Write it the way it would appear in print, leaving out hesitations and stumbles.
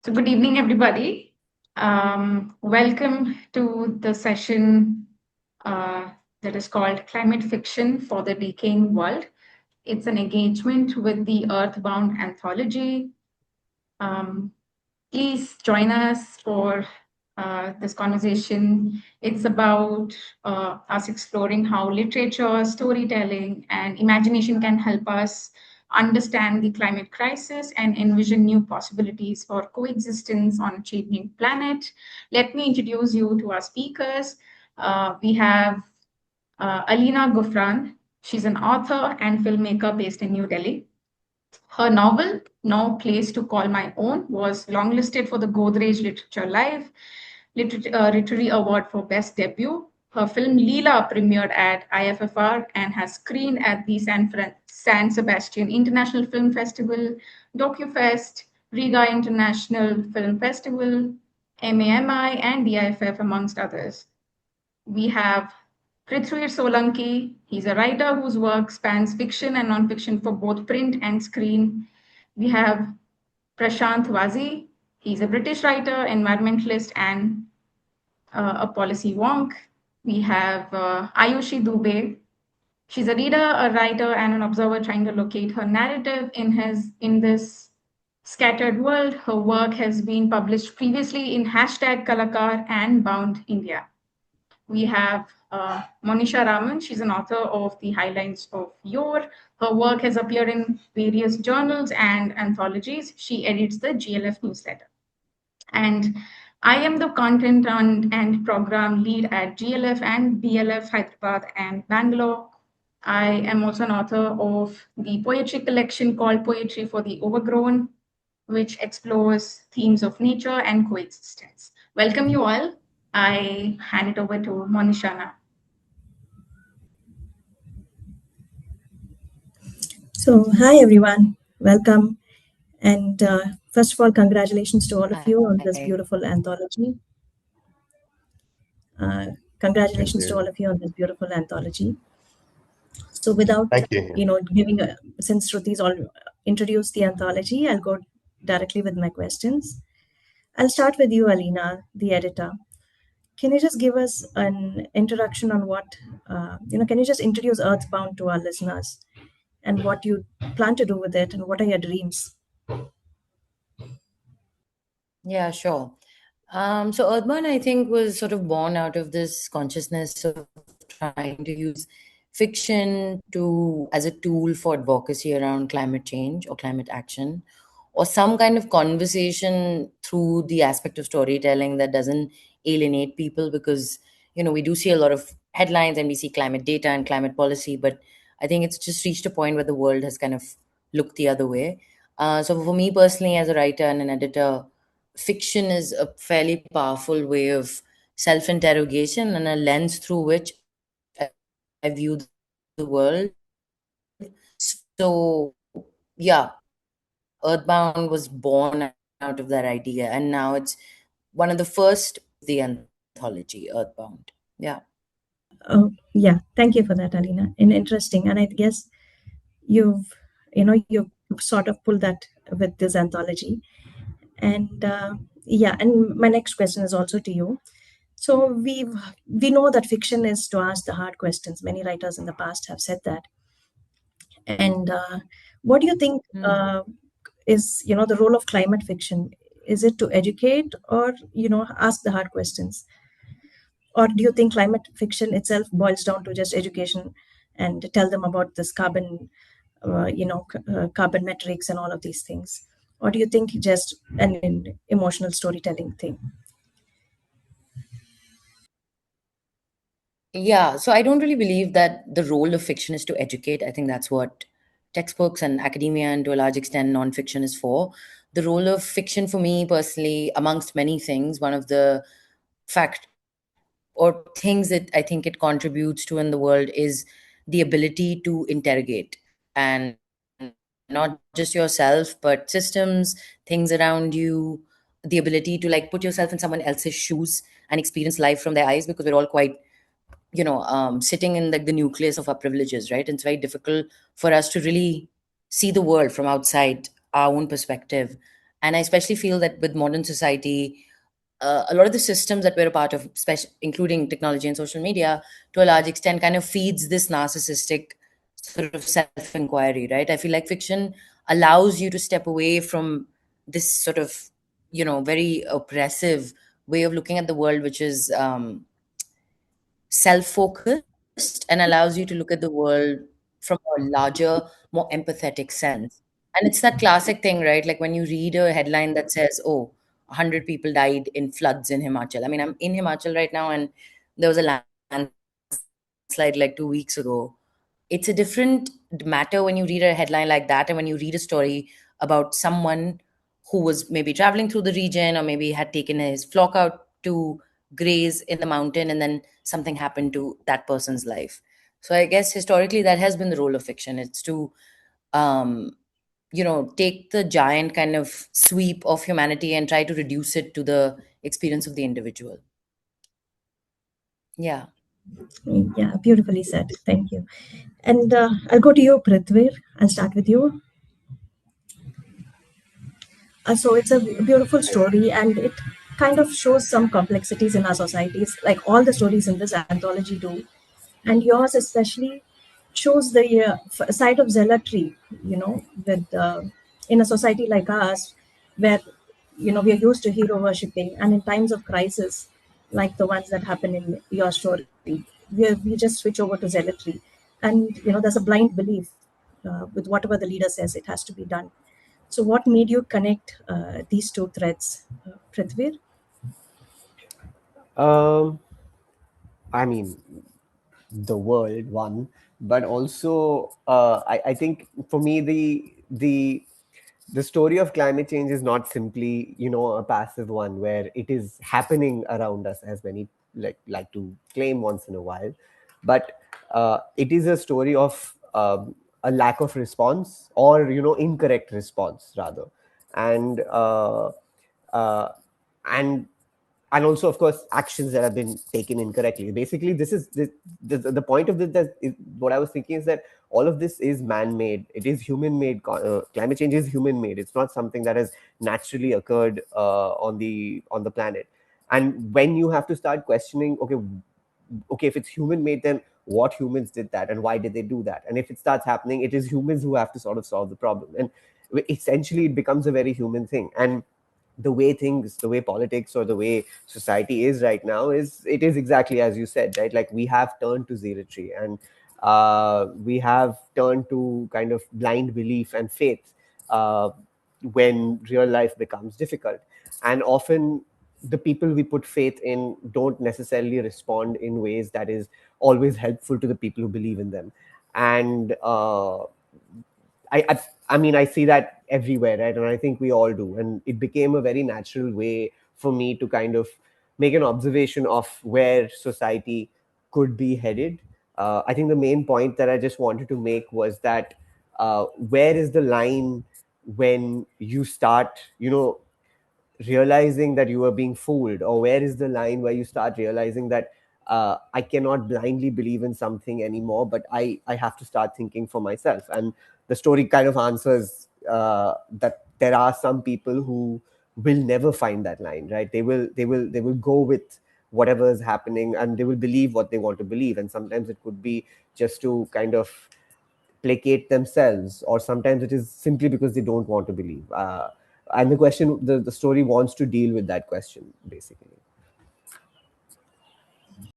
So, good evening, everybody. Welcome to the session that is called Climate Fiction for the Decaying World. It's an engagement with the Earthbound Anthology. Um, Please join us for this conversation. It's about us exploring how literature, storytelling, and imagination can help us understand the climate crisis and envision new possibilities for coexistence on a changing planet. Let me introduce you to our speakers. We have Alina Gufran. She's an author and filmmaker based in New Delhi. Her novel, No Place to Call My Own, was longlisted for the Godrej Literature Live Literary Award for Best Debut. Her film Leela premiered at IFFR and has screened at the San Sebastian International Film Festival, DocuFest, Riga International Film Festival, MAMI, and DIFF, amongst others. We have Prthvir Solanki. He's a writer whose work spans fiction and nonfiction for both print and screen. We have Prashant Vaze. He's a British writer, environmentalist, and a policy wonk. We have Ayushi Dubey. She's a reader, a writer, and an observer trying to locate her narrative in this scattered world. Her work has been published previously in #Kalakar and Bound India. We have Monisha Raman. She's an author of The Highlines of Yore. Her work has appeared in various journals and anthologies. She edits the GLF newsletter. And I am the content and program lead at GLF and BLF Hyderabad and Bangalore. I am also an author of the poetry collection called Poetry for the Overgrown, which explores themes of nature and coexistence. Welcome you all. I hand it over to Monisha now. So, hi everyone, welcome. And first of all, congratulations to all of you on this beautiful anthology. Congratulations to all of you on this beautiful anthology. So, without since Shruti's all introduced the anthology, I'll go directly with my questions. I'll start with you, Alina, the editor. Can you just give us an introduction on what, can you just introduce Earthbound to our listeners and what you plan to do with it and what are your dreams? Yeah, sure. So Earthbound, I think, was sort of born out of this consciousness of trying to use fiction as a tool for advocacy around climate change or climate action, or some kind of conversation through the aspect of storytelling that doesn't alienate people, because we do see a lot of headlines and we see climate data and climate policy, but I think it's just reached a point where the world has kind of looked the other way. So for me personally, as a writer and an editor, fiction is a fairly powerful way of self-interrogation and a lens through which I view the world. So, yeah, Earthbound was born out of that idea, and now it's one of the first the anthology, Earthbound. Yeah. Oh, yeah. Thank you for that, Alina. And interesting. And I guess you've sort of pulled that with this anthology. And and my next question is also to you. So we know that fiction is to ask the hard questions. Many writers in the past have said that. And what do you think is the role of climate fiction? Is it to educate or ask the hard questions? Or do you think climate fiction itself boils down to just education and tell them about this carbon carbon metrics and all of these things? Or do you think just an emotional storytelling thing? Yeah, so I don't really believe that the role of fiction is to educate. I think that's what textbooks and academia and to a large extent nonfiction is for. The role of fiction for me personally, amongst many things, one of the fact or things that I think it contributes to in the world is the ability to interrogate, and not just yourself, but systems, things around you, the ability to like put yourself in someone else's shoes and experience life from their eyes, because we're all quite sitting in like the nucleus of our privileges, right? And it's very difficult for us to really see the world from outside our own perspective. And I especially feel that with modern society, a lot of the systems that we're a part of, including technology and social media, to a large extent, kind of feeds this narcissistic sort of self-inquiry, right? I feel like fiction allows you to step away from this sort of, very oppressive way of looking at the world, which is self-focused, and allows you to look at the world from a larger, more empathetic sense. And it's that classic thing, right? Like when you read a headline that says, oh, 100 people died in floods in Himachal. I mean, I'm in Himachal right now, and there was a landslide like 2 weeks ago. It's a different matter when you read a headline like that, and when you read a story about someone who was maybe traveling through the region, or maybe had taken his flock out to graze in the mountain, and then something happened to that person's life. So I guess historically that has been the role of fiction. It's to um, take the giant kind of sweep of humanity and try to reduce it to the experience of the individual. Yeah. Yeah, beautifully said. Thank you. And I'll go to you, Prthvir. I'll start with you. So it's a beautiful story, and it kind of shows some complexities in our societies, like all the stories in this anthology do. And yours especially shows the side of zealotry, with in a society like ours, where we are used to hero worshipping, and in times of crisis, like the ones that happen in your story, we just switch over to zealotry, and there's a blind belief with whatever the leader says it has to be done. So, what made you connect these two threads, Prithvir? Um, I mean, the world one, but also I think for me the story of climate change is not simply a passive one where it is happening around us, as many like to claim once in a while, but it is a story of a lack of response, or incorrect response rather. And uh, uh, and and also, of course, actions that have been taken incorrectly. Basically, this is the point of this. What I was thinking is that all of this is man-made. It is human-made. Climate change is human-made. It's not something that has naturally occurred on the planet. And when you have to start questioning, okay, if it's human-made, then what humans did that, and why did they do that? And if it starts happening, it is humans who have to sort of solve the problem. And essentially, it becomes a very human thing. And the way politics or the way society is right now is exactly as you said, right? Like we have turned to zealotry, and we have turned to kind of blind belief and faith uh, when real life becomes difficult. And often the people we put faith in don't necessarily respond in ways that is always helpful to the people who believe in them. And I mean, I see that everywhere, right? And I think we all do. And it became a very natural way for me to kind of make an observation of where society could be headed. I think the main point that I just wanted to make was that where is the line when you start, realizing that you are being fooled, or where is the line where you start realizing that I cannot blindly believe in something anymore, but I have to start thinking for myself. And the story kind of answers that there are some people who will never find that line, right? They will go with whatever is happening, and they will believe what they want to believe. And sometimes it could be just to kind of placate themselves, or sometimes it is simply because they don't want to believe. And the story wants to deal with that question, basically.